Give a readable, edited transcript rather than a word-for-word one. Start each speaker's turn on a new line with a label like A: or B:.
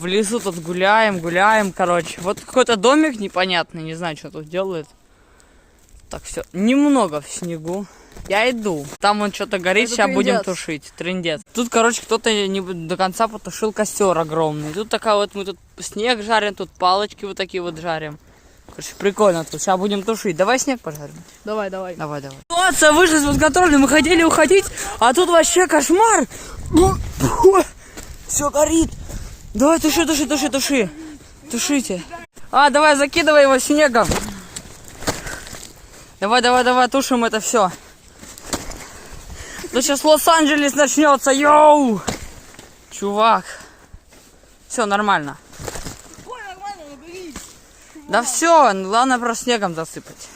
A: В лесу тут гуляем, короче. Вот какой-то домик непонятный, не знаю, что тут делает. Так, все, немного в снегу. Я иду. Там вон что-то горит, сейчас будем тушить. Трындец. Тут, короче, кто-то не до конца потушил костер огромный. Тут такая вот, мы тут снег жарим, тут палочки вот такие вот жарим. Короче, прикольно тут. Сейчас будем тушить. Давай снег пожарим.
B: Давай.
A: Ситуация вышла из-под контроля. Мы хотели уходить, а тут вообще кошмар. Все горит. Давай, туши. Тушите. Давай, закидывай его снегом. Давай, тушим это все. Да сейчас Лос-Анджелес начнется, йоу! Чувак. Все нормально.
B: Ой, нормально, набери.
A: Да все, главное просто снегом засыпать.